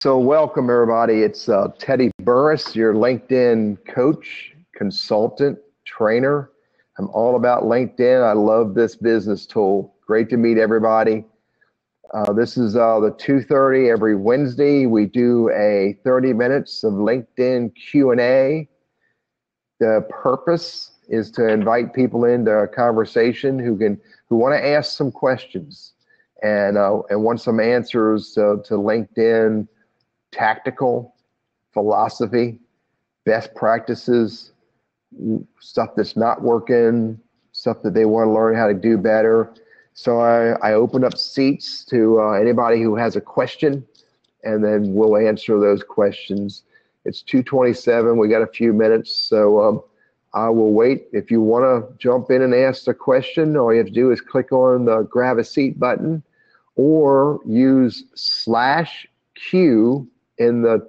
So welcome everybody. It's Teddy Burriss, your LinkedIn coach, consultant, trainer. I'm all about LinkedIn. I love this business tool. Great to meet everybody. This is the 2:30 every Wednesday. We do a 30 minutes of LinkedIn Q&A. The purpose is to invite people into a conversation who want to ask some questions and want some answers to LinkedIn tactical philosophy, best practices, stuff that's not working, stuff that they want to learn how to do better. So I open up seats to anybody who has a question, and then we'll answer those questions. It's 2:27. We got a few minutes, so I will wait. If you want to jump in and ask a question, all you have to do is click on the grab a seat button or use /Q in the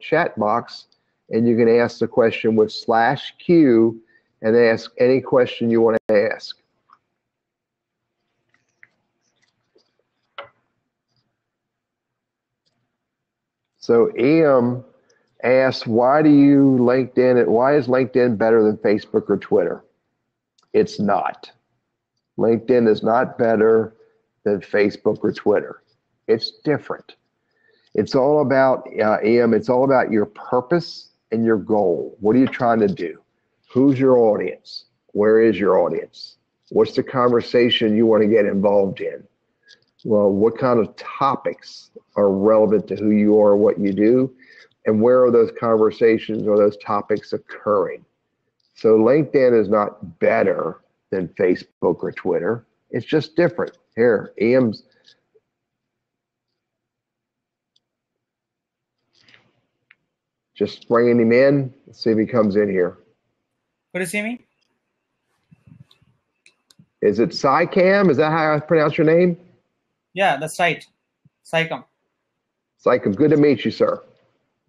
chat box, and you can ask the question with /Q and ask any question you want to ask. So EM asked, why is LinkedIn better than Facebook or Twitter? It's not. LinkedIn is not better than Facebook or Twitter. It's different. It's all about, EM, it's all about your purpose and your goal. What are you trying to do? Who's your audience? Where is your audience? What's the conversation you want to get involved in? Well, what kind of topics are relevant to who you are, what you do, and where are those conversations or those topics occurring? So LinkedIn is not better than Facebook or Twitter. It's just different. Here, EM's just bringing him in. Let's see if he comes in here. Could you see me? Is it Psycam? Is that how I pronounce your name? Yeah, that's right. Psycam. Psycam, good to meet you, sir.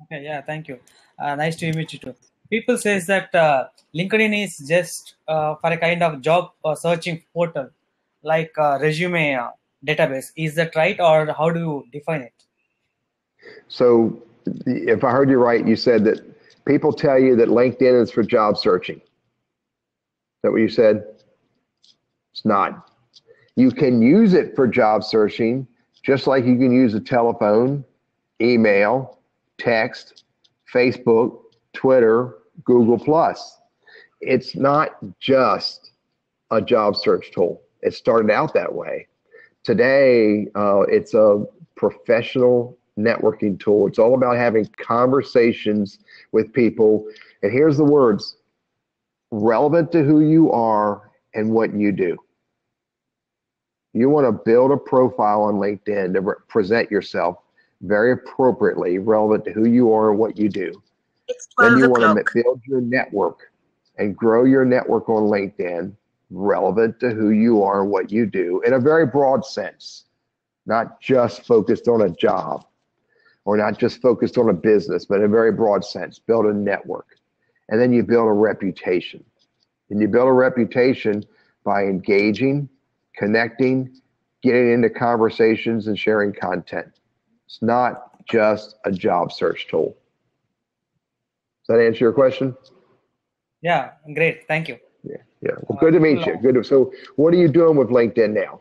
Okay, yeah, thank you. Nice to meet you too. People says that LinkedIn is just for a kind of job searching portal, like resume database. Is that right, or how do you define it? So if I heard you right, you said that people tell you that LinkedIn is for job searching. Is that what you said? It's not. You can use it for job searching, just like you can use a telephone, email, text, Facebook, Twitter, Google+. It's not just a job search tool. It started out that way. Today, it's a professional networking tool. It's all about having conversations with people. And here's the words: relevant to who you are and what you do. You want to build a profile on LinkedIn to present yourself very appropriately, relevant to who you are and what you do. Then you want to build your network and grow your network on LinkedIn, relevant to who you are and what you do in a very broad sense, not just focused on a job or not just focused on a business, but in a very broad sense. Build a network. And then you build a reputation. And you build a reputation by engaging, connecting, getting into conversations, and sharing content. It's not just a job search tool. Does that answer your question? Yeah, great. Thank you. Yeah. Well, good to meet you. Good. So what are you doing with LinkedIn now?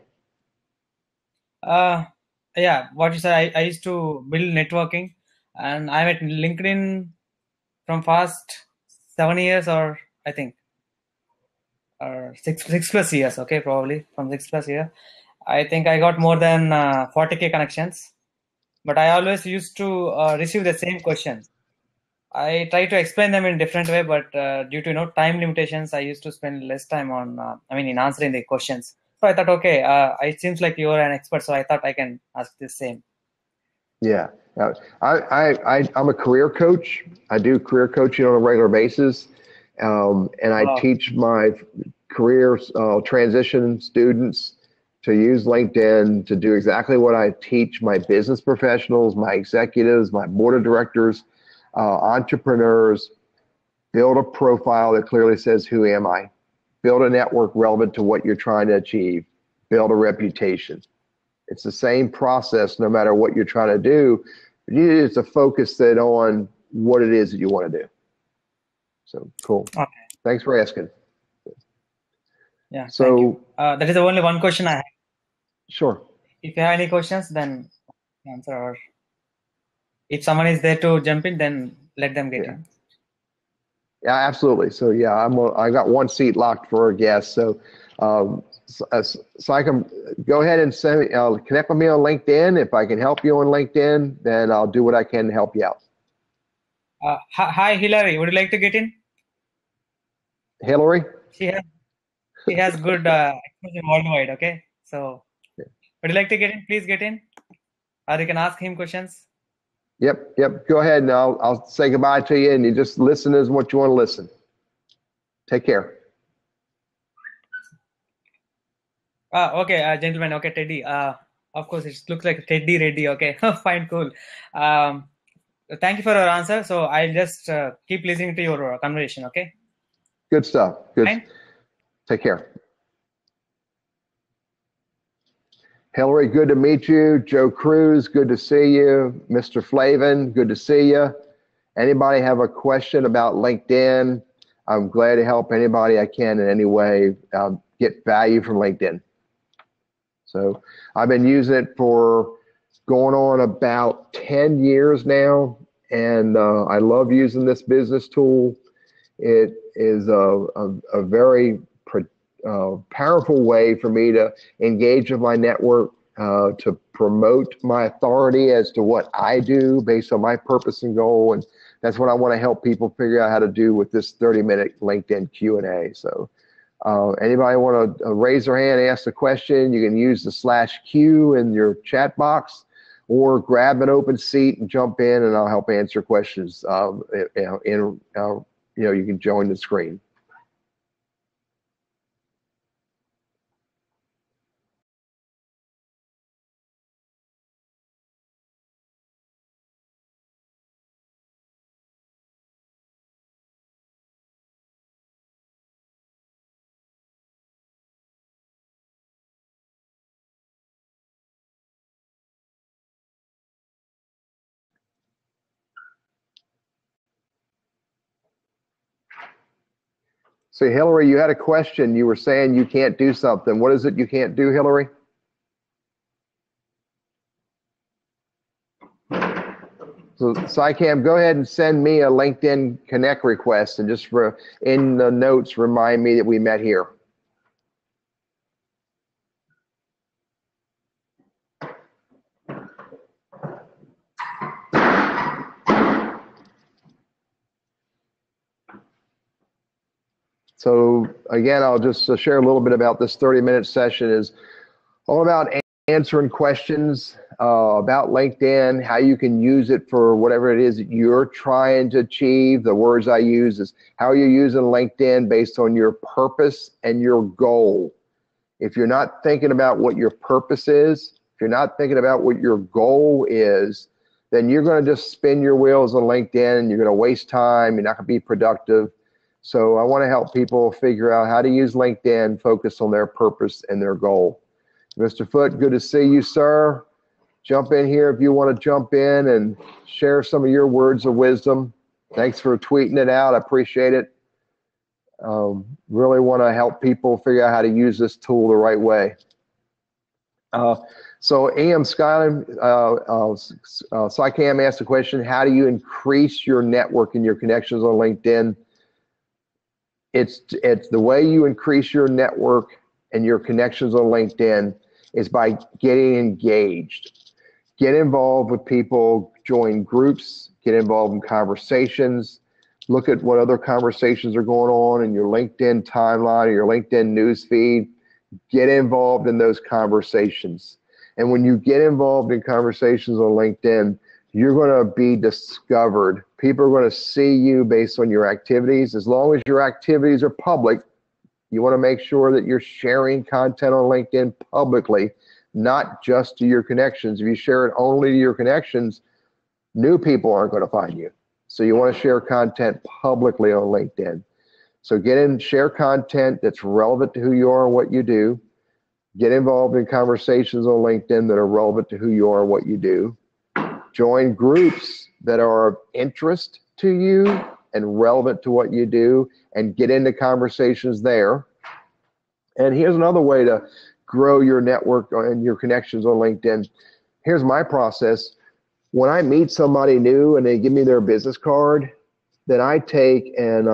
Yeah, what you said, I used to build networking, and I'm at LinkedIn from past 7 years, or I think, or six plus years. Okay, probably from 6+ years. I think I got more than 40K connections, but I always used to receive the same questions. I try to explain them in different way, but due to time limitations, I used to spend less time on in answering the questions. So I thought, okay, it seems like you're an expert, so I thought I can ask the same. Yeah, I'm a career coach. I do career coaching on a regular basis, and I teach my career transition students to use LinkedIn to do exactly what I teach my business professionals, my executives, my board of directors, entrepreneurs. Build a profile that clearly says, who am I? Build a network relevant to what you're trying to achieve. Build a reputation. It's the same process no matter what you're trying to do. You need is to focus it on what it is that you want to do. So cool. Okay. Thanks for asking. Yeah. So thank you. That is the only one question I have. sure. If you have any questions, then answer, or if someone is there to jump in, then let them get in. Yeah, absolutely. So yeah, I got one seat locked for a guest. So so I can go ahead and connect with me on LinkedIn. If I can help you on LinkedIn, then I'll do what I can to help you out. Hi, Hillary. Would you like to get in? Hillary? She has good exposure worldwide. Okay, so would you like to get in? Please get in, or you can ask him questions. Yep. Go ahead, and I'll say goodbye to you, and you just listen as what you want to listen. Take care. Okay, gentlemen. Okay, Teddy. Of course, it looks like Teddy Reddy. Okay, fine, cool. Thank you for your answer. So I'll just keep listening to your conversation. Okay. Good stuff. Good. Fine? Take care. Hillary, good to meet you. Joe Cruz, good to see you. Mr. Flavin, good to see you. Anybody have a question about LinkedIn? I'm glad to help anybody I can in any way get value from LinkedIn. So I've been using it for going on about 10 years now, and I love using this business tool. It is a very powerful way for me to engage with my network, to promote my authority as to what I do based on my purpose and goal. And that's what I want to help people figure out how to do with this 30-minute LinkedIn Q&A. So anybody want to raise their hand, ask a question, you can use the /Q in your chat box, or grab an open seat and jump in, and I'll help answer questions. You can join the screen. So Hillary, you had a question. You were saying you can't do something. What is it you can't do, Hillary? So SciCam, go ahead and send me a LinkedIn Connect request, and just in the notes, remind me that we met here. So again, I'll just share a little bit about this 30-minute session. Is all about answering questions about LinkedIn, how you can use it for whatever it is that you're trying to achieve. The words I use is how you're using LinkedIn based on your purpose and your goal. If you're not thinking about what your purpose is, if you're not thinking about what your goal is, then you're going to just spin your wheels on LinkedIn, and you're going to waste time. You're not going to be productive. So I want to help people figure out how to use LinkedIn, focus on their purpose and their goal. Mr. Foote, good to see you, sir. Jump in here if you want to jump in and share some of your words of wisdom. Thanks for tweeting it out. I appreciate it. Really want to help people figure out how to use this tool the right way. So A.M. Skyland, SciCam asked the question, how do you increase your network and your connections on LinkedIn? It's the way you increase your network and your connections on LinkedIn is by getting engaged. Get involved with people, join groups, get involved in conversations, look at what other conversations are going on in your LinkedIn timeline or your LinkedIn news feed. Get involved in those conversations. And when you get involved in conversations on LinkedIn, you're going to be discovered. People are going to see you based on your activities. As long as your activities are public, you want to make sure that you're sharing content on LinkedIn publicly, not just to your connections. If you share it only to your connections, new people aren't going to find you. So you want to share content publicly on LinkedIn. So get in, share content that's relevant to who you are and what you do. Get involved in conversations on LinkedIn that are relevant to who you are and what you do. join groups that are of interest to you and relevant to what you do, and get into conversations there. And here's another way to grow your network and your connections on LinkedIn. Here's my process. When I meet somebody new and they give me their business card, then I take and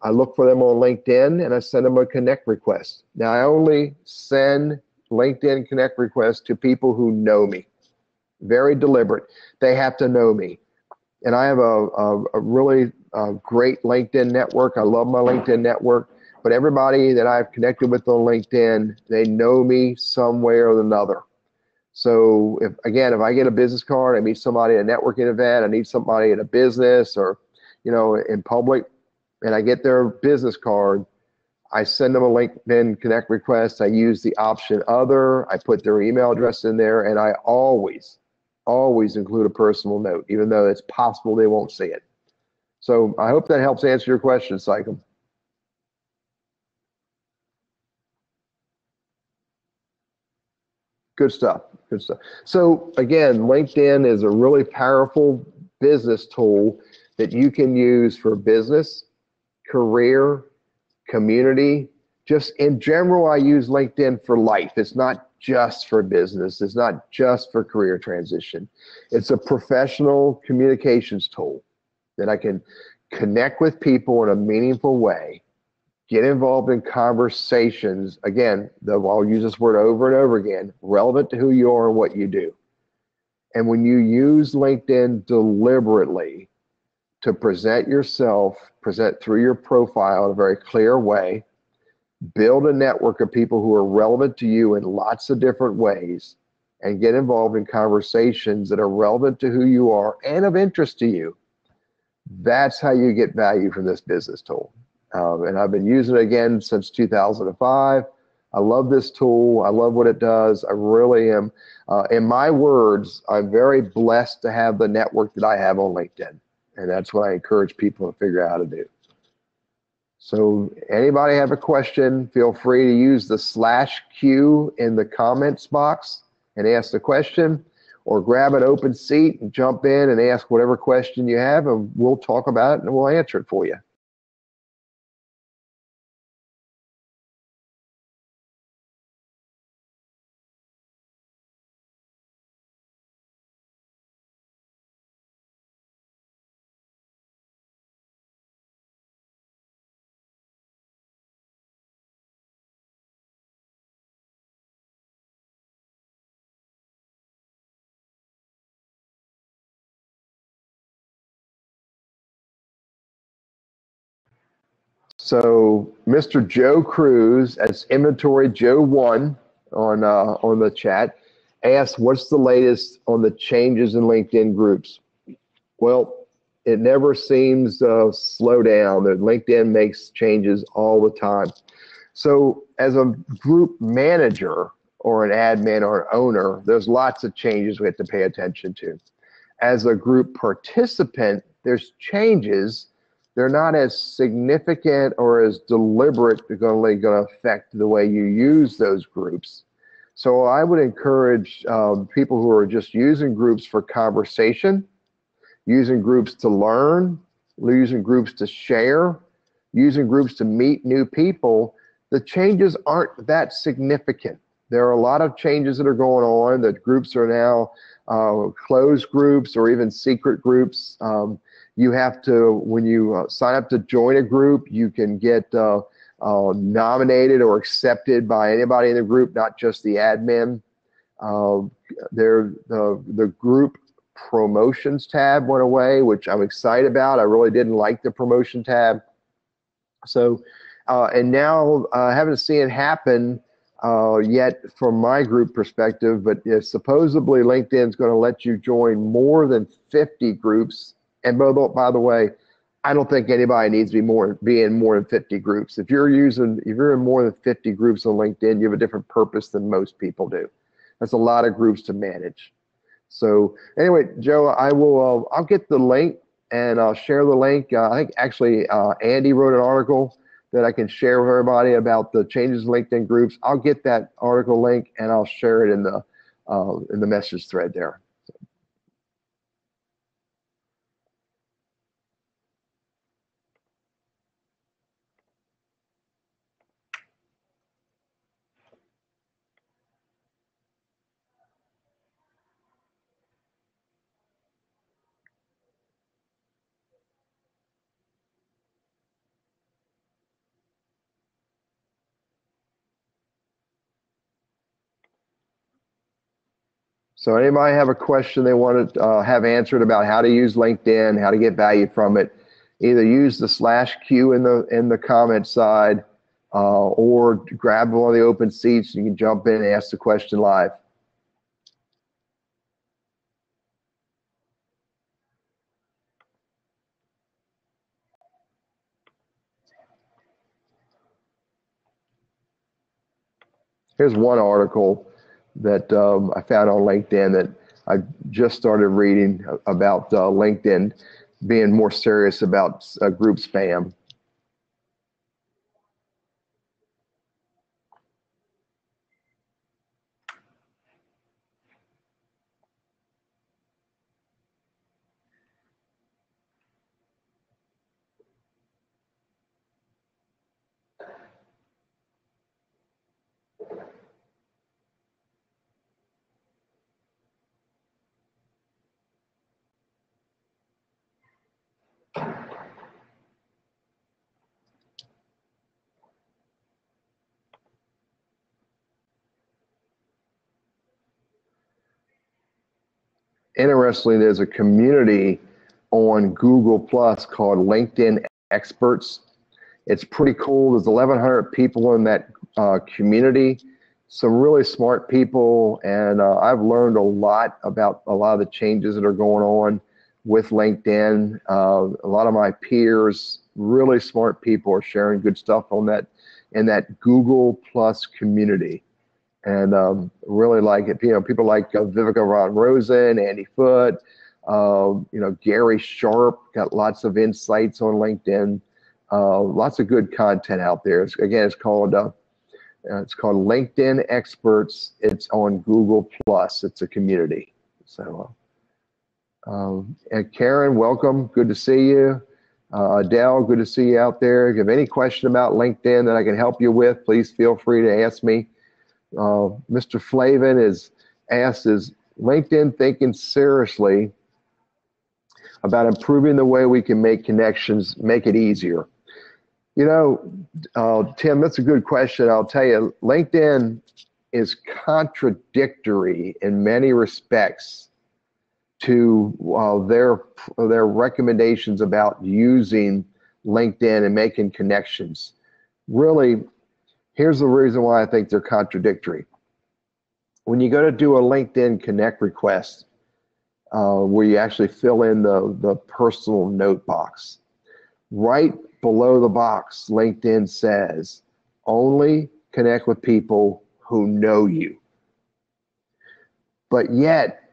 I look for them on LinkedIn and I send them a connect request. Now, I only send LinkedIn connect requests to people who know me. Very deliberate. They have to know me. And I have a really great LinkedIn network. I love my LinkedIn network. But everybody that I've connected with on LinkedIn, they know me some way or another. So if I get a business card, I meet somebody at a networking event, I meet somebody at a business or, in public, and I get their business card, I send them a LinkedIn connect request. I use the option other. I put their email address in there, and I always include a personal note, even though it's possible they won't see it. So I hope that helps answer your question, Sycam. Good stuff. Good stuff. So again, LinkedIn is a really powerful business tool that you can use for business, career, community. Just in general, I use LinkedIn for life. It's not just for business. It's not just for career transition. It's a professional communications tool that I can connect with people in a meaningful way, get involved in conversations. Again, I'll use this word over and over again, relevant to who you are and what you do. And when you use LinkedIn deliberately to present yourself, present through your profile in a very clear way, build a network of people who are relevant to you in lots of different ways, and get involved in conversations that are relevant to who you are and of interest to you, that's how you get value from this business tool. And I've been using it again since 2005. I love this tool. I love what it does. I really am. In my words, I'm very blessed to have the network that I have on LinkedIn. And that's what I encourage people to figure out how to do. So anybody have a question, feel free to use the /Q in the comments box and ask the question, or grab an open seat and jump in and ask whatever question you have, and we'll talk about it and we'll answer it for you. So Mr. Joe Cruz, as Inventory Joe 1 on the chat, asked, what's the latest on the changes in LinkedIn groups? Well, it never seems to slow down. LinkedIn makes changes all the time. So as a group manager or an admin or an owner, there's lots of changes we have to pay attention to. As a group participant, there's changes. They're not as significant or as deliberate. They're going to affect the way you use those groups. So I would encourage people who are just using groups for conversation, using groups to learn, using groups to share, using groups to meet new people. The changes aren't that significant. There are a lot of changes that are going on. That groups are now closed groups or even secret groups. You have to, when you sign up to join a group, you can get nominated or accepted by anybody in the group, not just the admin. The group promotions tab went away, which I'm excited about. I really didn't like the promotion tab. So, and now I haven't seen it happen yet from my group perspective, but supposedly LinkedIn's going to let you join more than 50 groups. And by the way, I don't think anybody needs to be in more than 50 groups. If you're in more than 50 groups on LinkedIn, you have a different purpose than most people do. That's a lot of groups to manage. So anyway, Joe, I'll get the link and I'll share the link. I think actually Andy wrote an article that I can share with everybody about the changes in LinkedIn groups. I'll get that article link and I'll share it in the message thread there. So anybody have a question they want to have answered about how to use LinkedIn, how to get value from it, either use the /Q in the comment side, or grab one of the open seats. You can jump in and ask the question live. Here's one article that I found on LinkedIn that I just started reading about LinkedIn being more serious about group spam. Interestingly, there's a community on Google Plus called LinkedIn Experts. It's pretty cool. There's 1,100 people in that community, some really smart people, and I've learned a lot about a lot of the changes that are going on with LinkedIn. A lot of my peers, really smart people, are sharing good stuff on that in that Google Plus community. And really like it. You know, people like Vivica Von Rosen, Andy Foote, you know, Gary Sharp got lots of insights on LinkedIn. Lots of good content out there. It's called LinkedIn Experts. It's on Google Plus. It's a community. So, and Karen, welcome. Good to see you. Adele, good to see you out there. If you have any question about LinkedIn that I can help you with, please feel free to ask me. Mr. Flavin is asked, is LinkedIn thinking seriously about improving the way we can make connections, make it easier? You know, Tim, that's a good question. I'll tell you, LinkedIn is contradictory in many respects to their recommendations about using LinkedIn and making connections. Really, here's the reason why I think they're contradictory. When you go to do a LinkedIn Connect request, where you actually fill in the personal note box, right below the box, LinkedIn says, only connect with people who know you. But yet,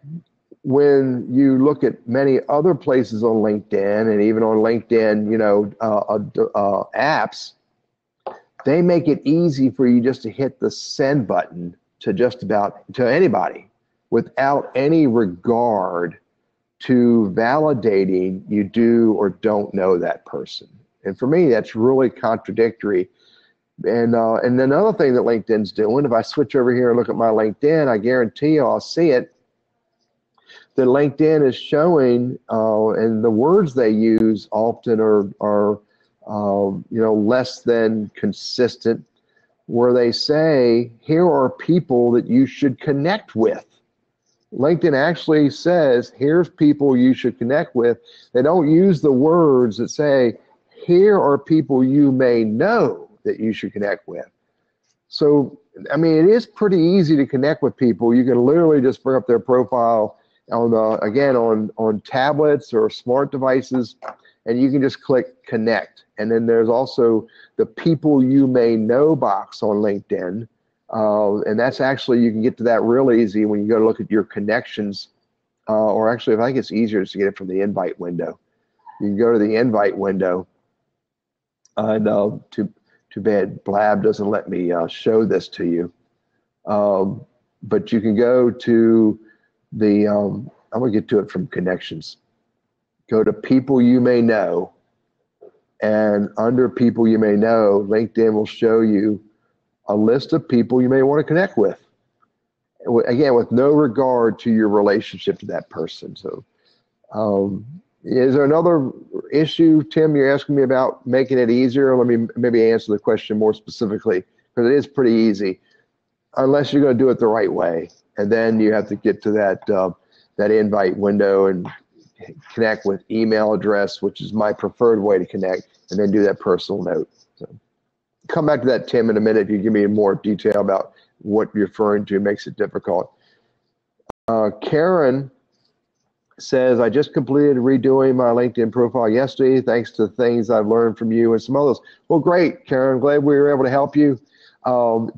when you look at many other places on LinkedIn, and even on LinkedIn, you know, apps, they make it easy for you just to hit the send button to just about to anybody without any regard to validating you do or don't know that person. And for me, that's really contradictory. And then another thing that LinkedIn's doing, if I switch over here and look at my LinkedIn, I guarantee you I'll see it, that LinkedIn is showing, and the words they use often are you know, less than consistent, where they say, here are people that you should connect with. LinkedIn actually says, here's people you should connect with. They don't use the words that say, here are people you may know that you should connect with. So, I mean, it is pretty easy to connect with people. You can literally just bring up their profile on tablets or smart devices, and you can just click connect. And then there's also the people you may know box on LinkedIn. And that's actually, you can get to that real easy when you go to look at your connections, or actually, I think it's easier just to get it from the invite window. You can go to the invite window. Too bad Blab doesn't let me show this to you. But you can go to the, I'm gonna get to it from connections. Go to people you may know, and under people you may know, LinkedIn will show you a list of people you may want to connect with. Again, with no regard to your relationship to that person. So, is there another issue, Tim, you're asking me about making it easier? Let me maybe answer the question more specifically, because it is pretty easy, unless you're going to do it the right way. and then you have to get to that invite window and connect with email address, which is my preferred way to connect, and then do that personal note. So come back to that, Tim, in a minute. If you give me more detail about what you're referring to, makes it difficult. Karen says, I just completed redoing my LinkedIn profile yesterday, thanks to things I've learned from you and some others. Well, great, Karen. Glad we were able to help you.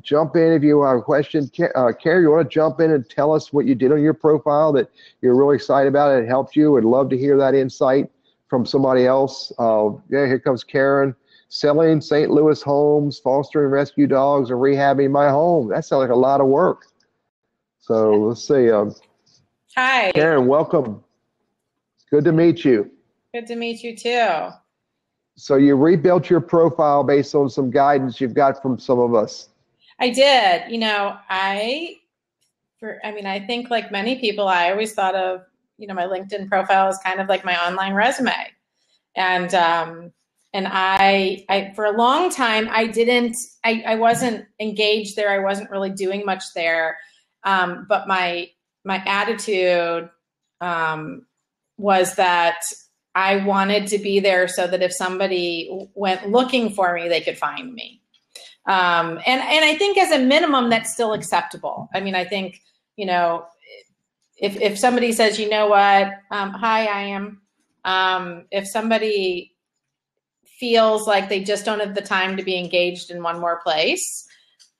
Jump in if you have a question. Karen, you want to jump in and tell us what you did on your profile that you're really excited about and it helped you? Would love to hear that insight from somebody else. Yeah, here comes Karen. Selling St. Louis homes, fostering rescue dogs, and rehabbing my home. That sounds like a lot of work. So let's see. Hi. Karen, welcome. Good to meet you. Good to meet you too. So you rebuilt your profile based on some guidance you've got from some of us. I did. You know, I think like many people, I always thought of, my LinkedIn profile as kind of like my online resume. And I for a long time, I wasn't engaged there. I wasn't really doing much there. But my attitude was that I wanted to be there so that if somebody went looking for me, they could find me. And I think as a minimum, that's still acceptable. I mean, I think, if somebody says, you know what, hi, I am, if somebody feels like they just don't have the time to be engaged in one more place,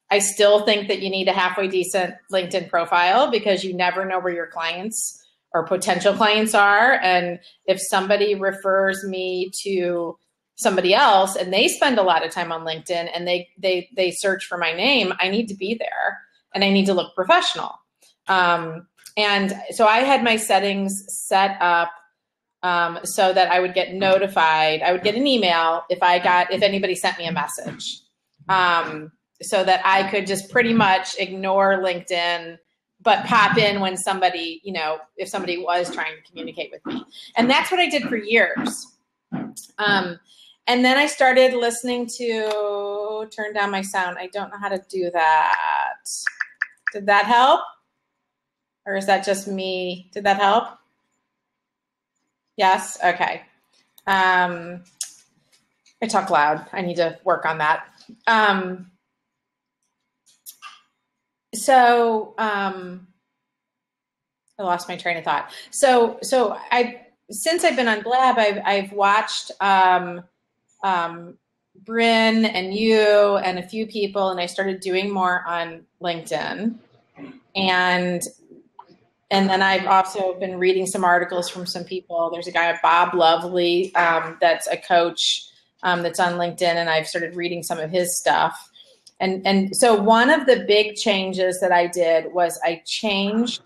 I still think that you need a halfway decent LinkedIn profile because you never know where your clients or potential clients are. And if somebody refers me to somebody else and they spend a lot of time on LinkedIn and they search for my name, I need to be there and I need to look professional. And so I had my settings set up so that I would get notified. I would get an email if anybody sent me a message, so that I could just pretty much ignore LinkedIn, but pop in when somebody, if somebody was trying to communicate with me. And that's what I did for years. And then I started listening to, turn down my sound. I don't know how to do that. Did that help? Or is that just me? Did that help? Yes? Okay. I talk loud. I need to work on that. I lost my train of thought. So since I've been on Blab, I've watched Bryn and you and a few people, and I started doing more on LinkedIn. And then I've also been reading some articles from some people. There's a guy, Bob Lovely, that's a coach that's on LinkedIn, and I've started reading some of his stuff. And so one of the big changes that I did was I changed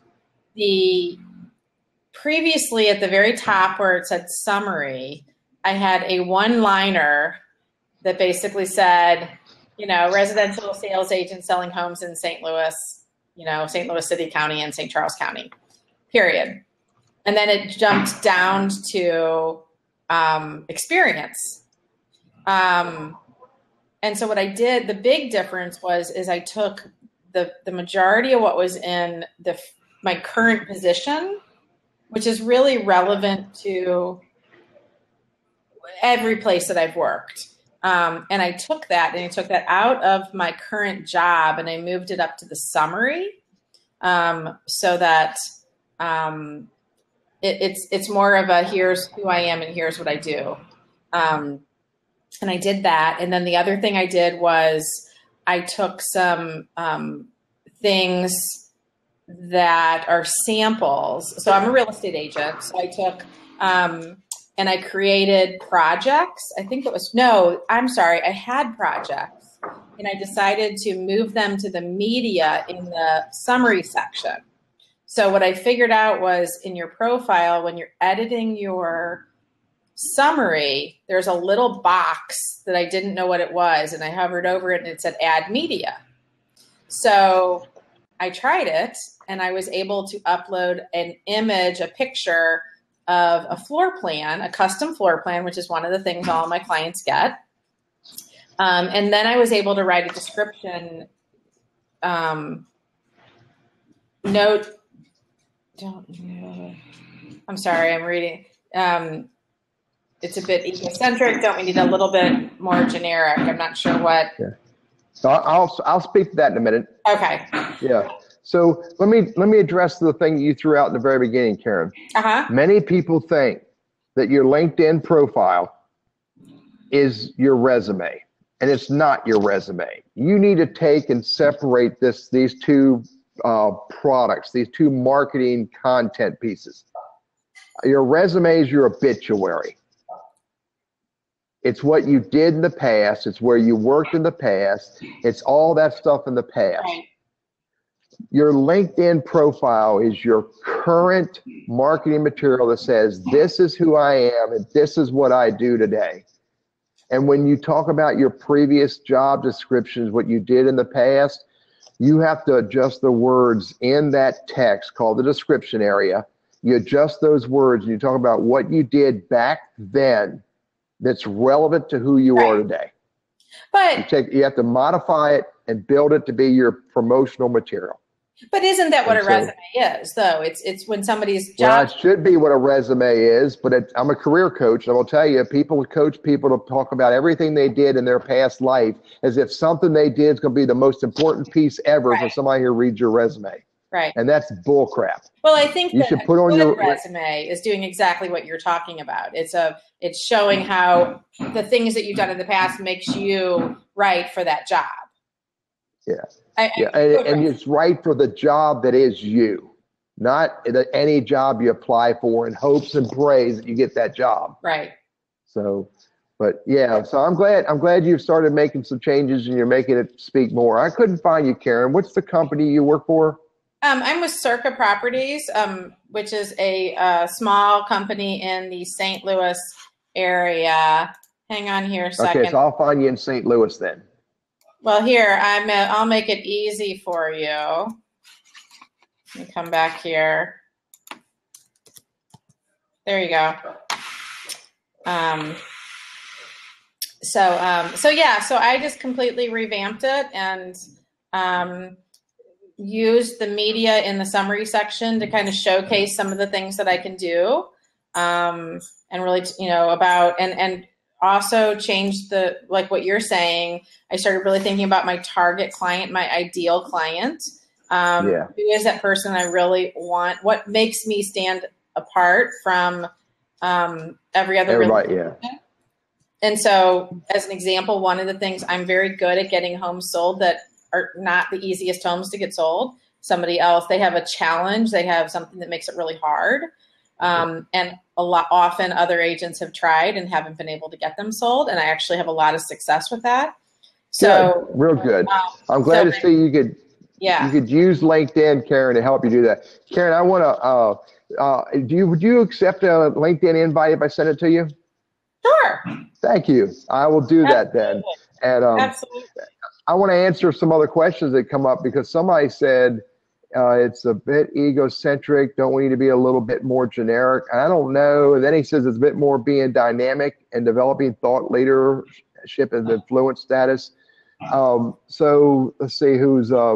previously at the very top where it said summary, I had a one-liner that basically said, residential sales agent selling homes in St. Louis, St. Louis City County and St. Charles County, period. And then it jumped down to experience. And so what I did, the big difference is I took the majority of what was in my current position, which is really relevant to every place that I've worked. And I took that out of my current job and I moved it up to the summary, so that it's more of a here's who I am and here's what I do. And I did that. And then the other thing I did was I took some things that are samples. So I'm a real estate agent. So I took and I created projects. I had projects and I decided to move them to the media in the summary section. So what I figured out was in your profile, when you're editing your summary, there's a little box that I didn't know what it was. And I hovered over it and it said add media. So I tried it and I was able to upload an image, a picture of a floor plan, a custom floor plan, which is one of the things all my clients get. And then I was able to write a description note, I'm sorry, I'm reading. It's a bit egocentric. Don't we need a little bit more generic? I'm not sure what. Yeah. So I'll speak to that in a minute. Okay. Yeah. So let me address the thing you threw out in the very beginning, Karen. Many people think that your LinkedIn profile is your resume, and it's not your resume. You need to take and separate these two products, these two marketing content pieces. Your resume is your obituary. It's what you did in the past. It's where you worked in the past. It's all that stuff in the past. Right. Your LinkedIn profile is your current marketing material that says, this is who I am and this is what I do today. And when you talk about your previous job descriptions, what you did in the past, you have to adjust the words in that text called the description area. You adjust those words and you talk about what you did back then that's relevant to who you are today. But you have to modify it and build it to be your promotional material. But isn't that what a resume is, though? It's when somebody's job. Well, it should be what a resume is, but I'm a career coach, and I will tell you, people coach people to talk about everything they did in their past life as if something they did is going to be the most important piece ever for somebody who reads your resume. Right. And that's bull crap. Well, I think you should put on your resume is doing exactly what you're talking about. It's showing how the things that you've done in the past makes you right for that job. Yeah. And it's right for the job that is you, not any job you apply for in hopes and praise that you get that job. Right. So, but yeah, so I'm glad you've started making some changes and you're making it speak more. I couldn't find you, Karen. What's the company you work for? I'm with Circa Properties, which is a small company in the St. Louis area. Hang on here a second. Okay, so I'll find you in St. Louis then. Well, here, I'll make it easy for you. Let me come back here. There you go. So I just completely revamped it and used the media in the summary section to kind of showcase some of the things that I can do, and really, and also changed like what you're saying. I started really thinking about my target client, my ideal client. Who is that person I really want? What makes me stand apart from everybody? Yeah. And so, as an example, one of the things, I'm very good at getting homes sold that are not the easiest homes to get sold. Somebody else, they have a challenge. They have something that makes it really hard. And often other agents have tried and haven't been able to get them sold. And I actually have a lot of success with that. So good. Real good. I'm glad to see you could use LinkedIn, Karen, to help you do that. Karen, I want to, would you accept a LinkedIn invite if I send it to you? Sure. Thank you. I will do that then. And Absolutely. I want to answer some other questions that come up because somebody said it's a bit egocentric. Don't we need to be a little bit more generic? I don't know. And then he says it's a bit more being dynamic and developing thought leadership and influence status. So let's see who's, I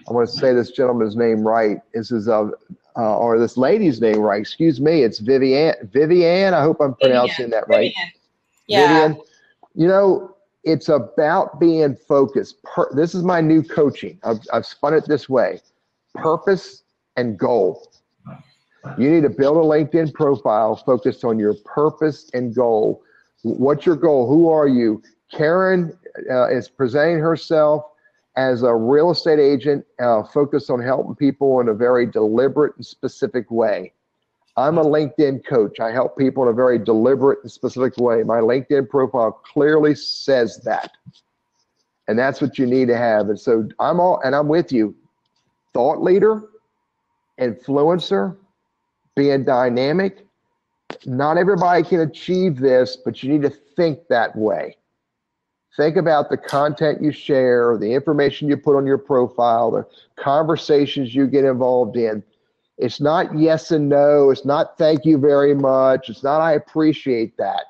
want to say this gentleman's name right. This is, or this lady's name right. Excuse me. It's Vivian. I hope I'm pronouncing that right. Yeah. Vivian. It's about being focused. This is my new coaching. I've spun it this way. Purpose and goal. You need to build a LinkedIn profile focused on your purpose and goal. What's your goal? Who are you? Karen is presenting herself as a real estate agent focused on helping people in a very deliberate and specific way. I'm a LinkedIn coach. I help people in a very deliberate and specific way. My LinkedIn profile clearly says that. And that's what you need to have. And so I'm with you. Thought leader, influencer, being dynamic. Not everybody can achieve this, but you need to think that way. Think about the content you share, the information you put on your profile, the conversations you get involved in. It's not yes and no. It's not thank you very much. It's not I appreciate that.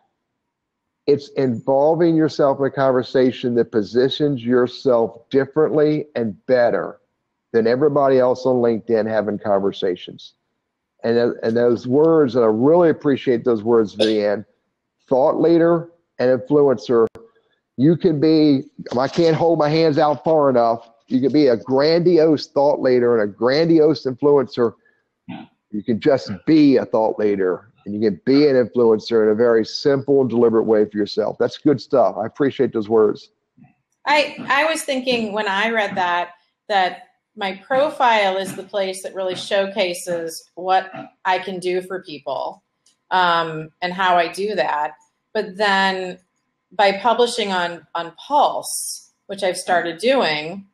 It's involving yourself in a conversation that positions yourself differently and better than everybody else on LinkedIn having conversations. And those words, and I really appreciate those words, Vivian, thought leader and influencer. You can be, I can't hold my hands out far enough. You can be a grandiose thought leader and a grandiose influencer. You can just be a thought leader, and you can be an influencer in a very simple and deliberate way for yourself. That's good stuff. I appreciate those words. I was thinking when I read that my profile is the place that really showcases what I can do for people, and how I do that. But then by publishing on Pulse, which I've started doing,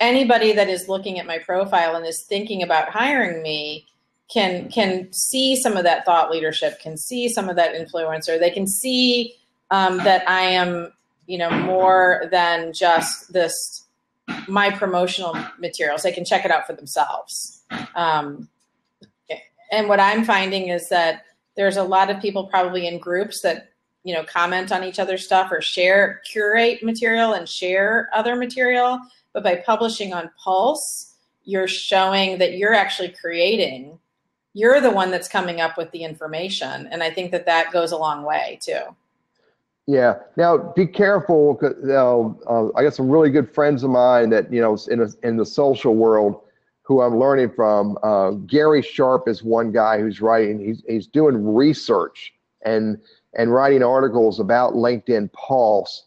anybody that is looking at my profile and is thinking about hiring me can see some of that thought leadership, can see some of that influencer. They can see that I am, more than just my promotional materials. They can check it out for themselves. And what I'm finding is that there's a lot of people probably in groups that, comment on each other's stuff or curate material and share other material. But by publishing on Pulse, you're showing that you're actually creating. You're the one that's coming up with the information. And I think that goes a long way too. Yeah. Now, be careful. I got some really good friends of mine that, in the social world who I'm learning from. Gary Sharp is one guy who's writing. He's doing research and writing articles about LinkedIn Pulse.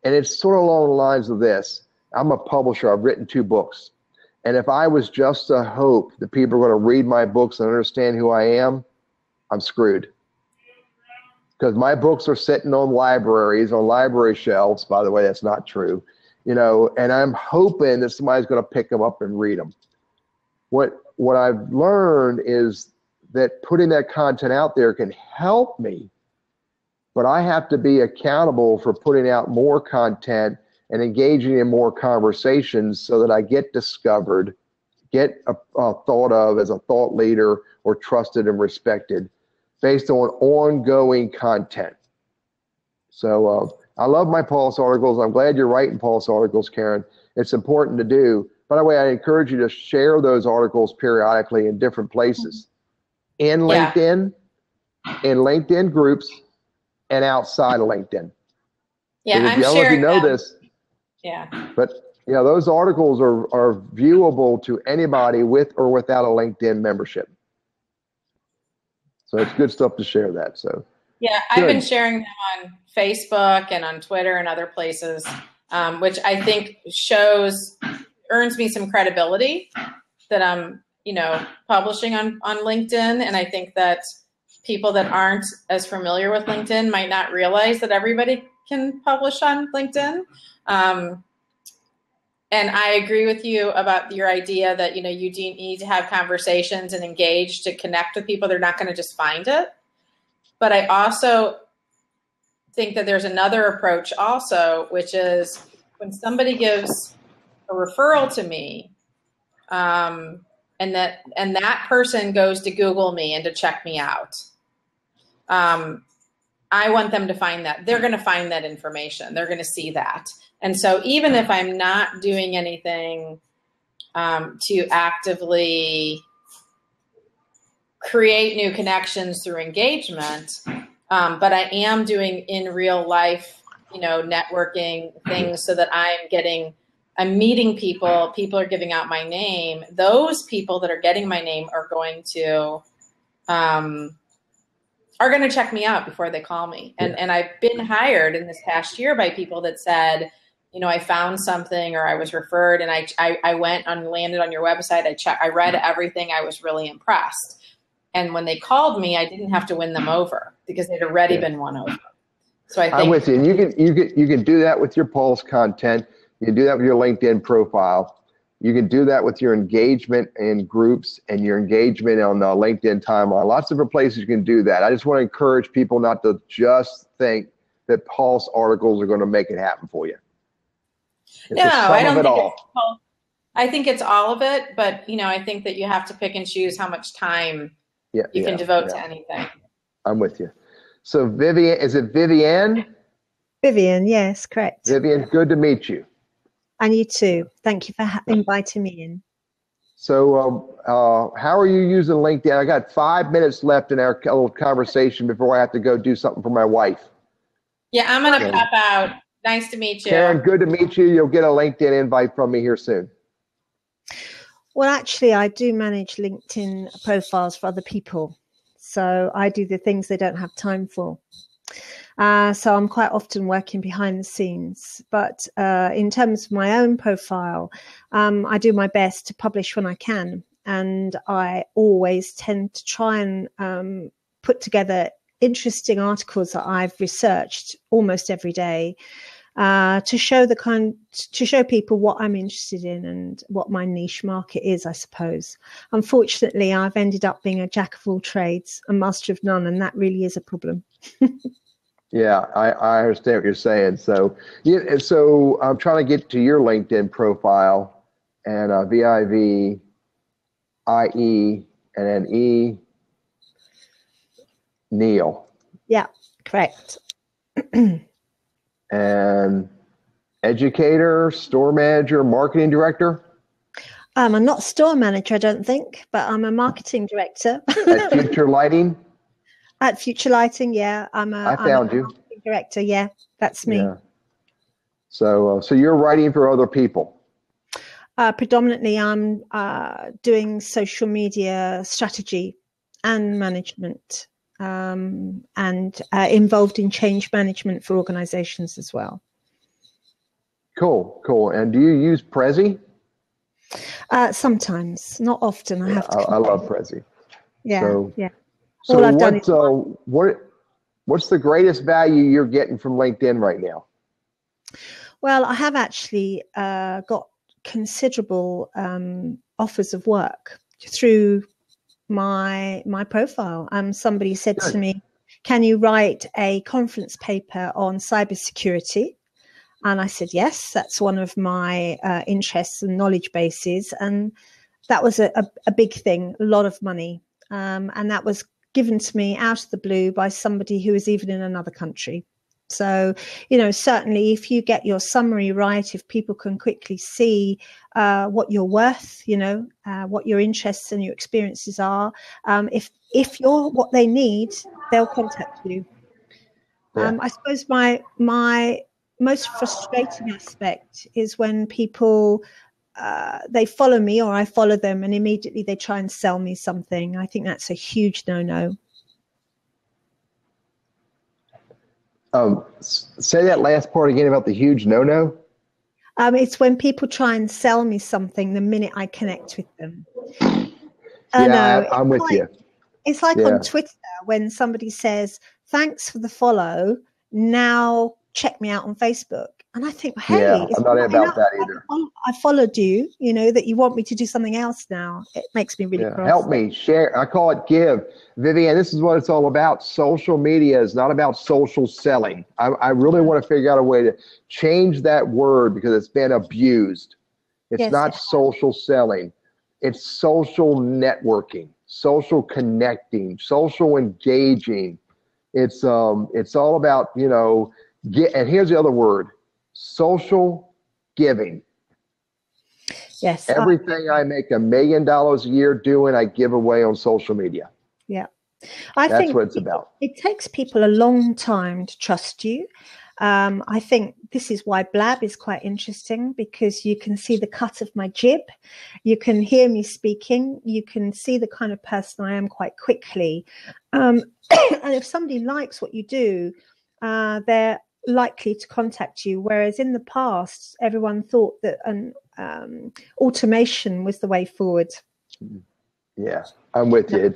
And it's sort of along the lines of this. I'm a publisher. I've written 2 books. And if I was just to hope that people are going to read my books and understand who I am, I'm screwed. Because my books are sitting on library shelves. By the way, that's not true. And I'm hoping that somebody's going to pick them up and read them. What I've learned is that putting that content out there can help me, but I have to be accountable for putting out more content and engaging in more conversations so that I get discovered, get thought of as a thought leader or trusted and respected based on ongoing content. So I love my Pulse articles. I'm glad you're writing Pulse articles, Karen. It's important to do. By the way, I encourage you to share those articles periodically in different places. In LinkedIn, in LinkedIn groups, and outside of LinkedIn. Yeah, I'm sharing. I don't know if you know this. Yeah. But those articles are viewable to anybody with or without a LinkedIn membership. So it's good stuff to share that. So yeah, I've been sharing them on Facebook and on Twitter and other places, which I think earns me some credibility that I'm, publishing on LinkedIn. And I think that people that aren't as familiar with LinkedIn might not realize that everybody can publish on LinkedIn. And I agree with you about your idea that, you do need to have conversations and engage to connect with people. They're not going to just find it. But I also think that there's another approach also, which is when somebody gives a referral to me, and that person goes to Google me and to check me out. I want them to find that. They're going to find that information. They're going to see that. And so even if I'm not doing anything to actively create new connections through engagement, but I am doing in real life, networking things so that I'm meeting people are giving out my name. Those people that are getting my name are going to check me out before they call me. And I've been hired in this past year by people that said, I found something or I was referred and I went and landed on your website. I read everything. I was really impressed. And when they called me, I didn't have to win them over because they'd already been won over. So I think I'm with you. And you can do that with your Pulse content. You can do that with your LinkedIn profile. You can do that with your engagement in groups and your engagement on the LinkedIn timeline. Lots of different places you can do that. I just want to encourage people not to just think that Pulse articles are going to make it happen for you. No, I don't think I think it's all of it, but I think that you have to pick and choose how much time you can devote to anything. I'm with you. So Vivian, is it Vivian? Vivian, yes, correct. Vivian, good to meet you. And you too. Thank you for inviting me in. So how are you using LinkedIn? I got 5 minutes left in our little conversation before I have to go do something for my wife. Yeah, I'm going to pop out. Nice to meet you. Karen, good to meet you. You'll get a LinkedIn invite from me here soon. Well, actually, I do manage LinkedIn profiles for other people. So I do the things they don't have time for. So I'm quite often working behind the scenes. But in terms of my own profile, I do my best to publish when I can. And I always tend to try and put together interesting articles that I've researched almost every day to show people what I'm interested in and what my niche market is, I suppose. Unfortunately, I've ended up being a jack of all trades, a master of none, and that really is a problem. Yeah, I understand what you're saying. So, yeah, so I'm trying to get to your LinkedIn profile, and VIVIE and then E Neil. Yeah, correct. And educator, store manager, marketing director. I'm not store manager, I don't think, but I'm a marketing director At Future Lighting. At Future Lighting, yeah. I found you. Marketing director, yeah, that's me. Yeah. So you're writing for other people. Predominantly, I'm doing social media strategy and management, and involved in change management for organizations as well. Cool. And do you use Prezi? Sometimes, not often. I have to. I love Prezi. Yeah, so, yeah. So what's the greatest value you're getting from LinkedIn right now? Well, I have actually got considerable offers of work through my profile. Somebody said to me, "Can you write a conference paper on cybersecurity?" And I said, yes, that's one of my interests and knowledge bases. And that was a big thing, a lot of money. And that was given to me out of the blue by somebody who is even in another country. So, certainly if you get your summary right, if people can quickly see what you're worth, what your interests and your experiences are, if you're what they need, they'll contact you. Yeah. I suppose my most frustrating aspect is when people they follow me or I follow them and immediately they try and sell me something. I think that's a huge no-no. Say that last part again about the huge no-no. It's when people try and sell me something the minute I connect with them. I'm with you. It's like on Twitter when somebody says, "Thanks for the follow. Now check me out on Facebook." And I think, hey, I'm not about that either. I followed you, that you want me to do something else now. It makes me really cross. Help me share. I call it give. Vivian, this is what it's all about. Social media is not about social selling. I really want to figure out a way to change that word because it's been abused. It's not social selling. It's social networking, social connecting, social engaging. It's all about, and here's the other word, social giving. Yes. Everything I make $1 million a year doing, I give away on social media. Yeah. That's think what it's about. It takes people a long time to trust you. I think this is why Blab is quite interesting because you can see the cut of my jib. You can hear me speaking. You can see the kind of person I am quite quickly. And if somebody likes what you do, they're likely to contact you. Whereas in the past, everyone thought that automation was the way forward. Yeah, I'm with you.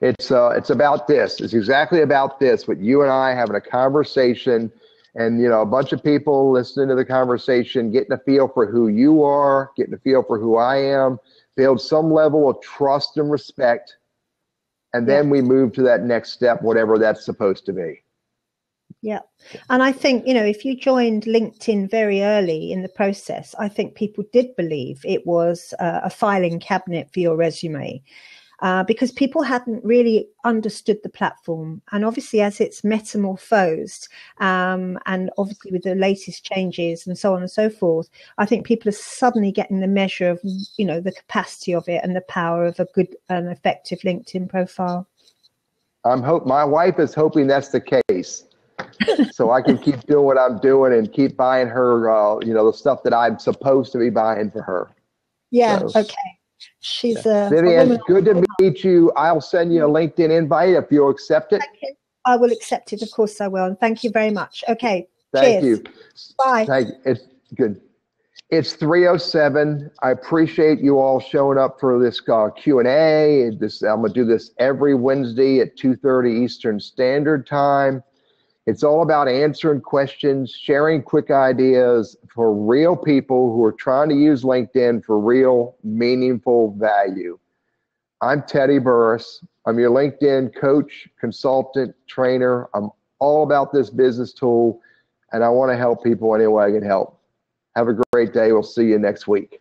It's about this. It's exactly about this. What you and I having a conversation, and a bunch of people listening to the conversation, getting a feel for who you are, getting a feel for who I am, build some level of trust and respect, and then we move to that next step, whatever that's supposed to be. Yeah. And I think, if you joined LinkedIn very early in the process, I think people did believe it was a filing cabinet for your resume. because people hadn't really understood the platform. And obviously, as it's metamorphosed, and obviously with the latest changes and so on and so forth, I think people are suddenly getting the measure of, you know, the capacity of it and the power of a good and effective LinkedIn profile. My wife is hoping that's the case, so I can keep doing what I'm doing and keep buying her, you know, the stuff that I'm supposed to be buying for her. Yeah. So, okay. She's Vivian, good to meet you. I'll send you a LinkedIn invite if you'll accept it. Okay. I will accept it. Of course I will. And thank you very much. Okay. Thank Cheers. you. Bye. Thank you. It's good. It's 3:07. I appreciate you all showing up for this Q&A. I'm going to do this every Wednesday at 2:30 Eastern Standard Time. It's all about answering questions, sharing quick ideas for real people who are trying to use LinkedIn for real, meaningful value. I'm Teddy Burriss. I'm your LinkedIn coach, consultant, trainer. I'm all about this business tool, and I want to help people any way I can help. Have a great day. We'll see you next week.